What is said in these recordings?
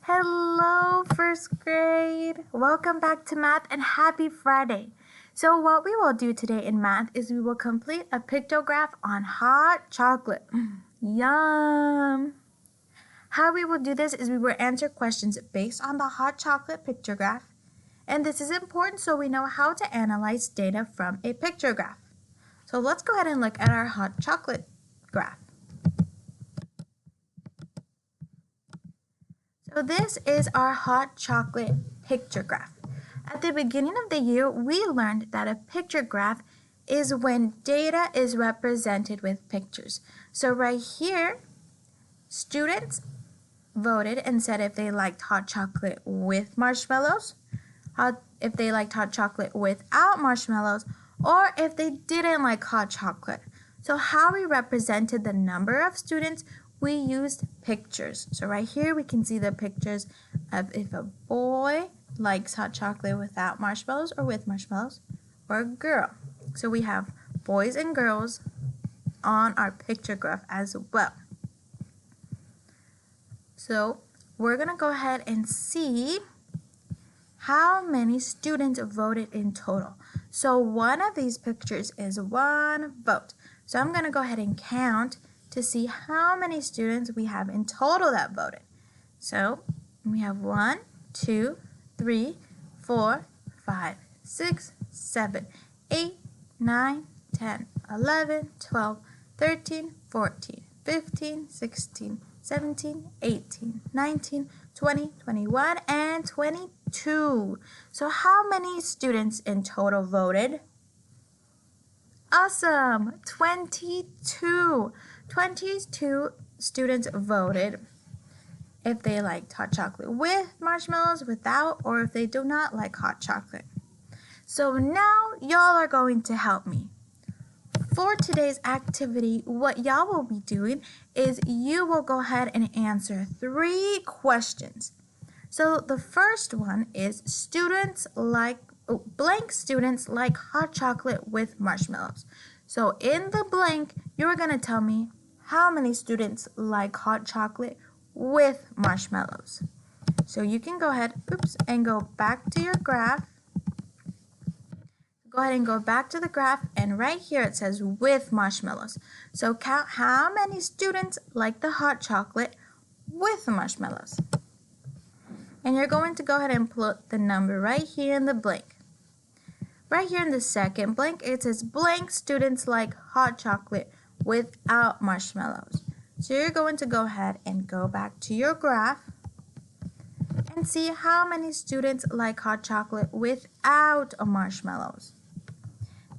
Hello, first grade. Welcome back to math and happy Friday. So what we will do today in math is we will complete a pictograph on hot chocolate. Yum! How we will do this is we will answer questions based on the hot chocolate pictograph. And this is important so we know how to analyze data from a pictograph. So let's go ahead and look at our hot chocolate graph. So this is our hot chocolate pictograph. At the beginning of the year, we learned that a pictograph is when data is represented with pictures. So right here, students voted and said if they liked hot chocolate with marshmallows, if they liked hot chocolate without marshmallows, or if they didn't like hot chocolate. So how we represented the number of students, we used pictures. So right here we can see the pictures of if a boy likes hot chocolate without marshmallows or with marshmallows, or a girl. So we have boys and girls on our pictograph as well. So we're going to go ahead and see how many students voted in total. So one of these pictures is one vote. So I'm going to go ahead and count to see how many students we have in total that voted. So we have 1, 2, 3, 4, 5, 6, 7, 8, 9, 10, 11, 12, 13, 14, 15, 16, 17, 18, 19, 20, 21, and 22. So how many students in total voted? Awesome! 22. 22 students voted if they liked hot chocolate with marshmallows, without, or if they do not like hot chocolate. So now y'all are going to help me. For today's activity, what y'all will be doing is you will go ahead and answer 3 questions. So the first one is blank students like hot chocolate with marshmallows. So in the blank, you're going to tell me how many students like hot chocolate with marshmallows. So you can go ahead, and go back to your graph. Go ahead and go back to the graph, and right here it says with marshmallows. So count how many students like the hot chocolate with the marshmallows. And you're going to go ahead and put the number right here in the blank. Right here in the second blank, it says blank students like hot chocolate without marshmallows. So you're going to go ahead and go back to your graph and see how many students like hot chocolate without marshmallows.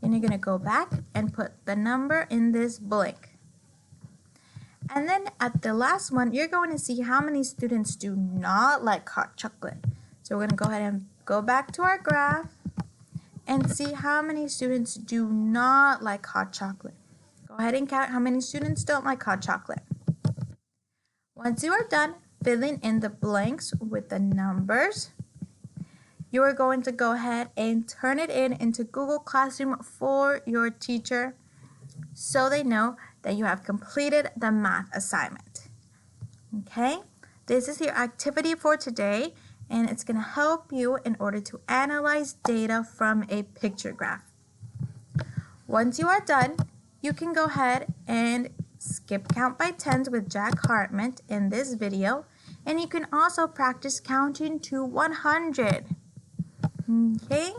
And you're going to go back and put the number in this blank. And then at the last one, you're going to see how many students do not like hot chocolate. So we're going to go ahead and go back to our graph and see how many students do not like hot chocolate. Go ahead and count how many students don't like hot chocolate. Once you are done filling in the blanks with the numbers, you are going to go ahead and turn it into Google Classroom for your teacher so they know that you have completed the math assignment. Okay? This is your activity for today, and it's going to help you in order to analyze data from a pictograph. Once you are done, you can go ahead and skip count by tens with Jack Hartman in this video, and you can also practice counting to 100. Okay?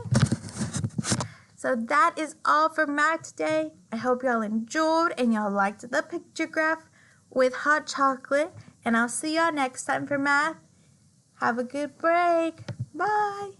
So that is all for math today. I hope y'all enjoyed and y'all liked the pictograph with hot chocolate, and I'll see y'all next time for math. Have a good break. Bye.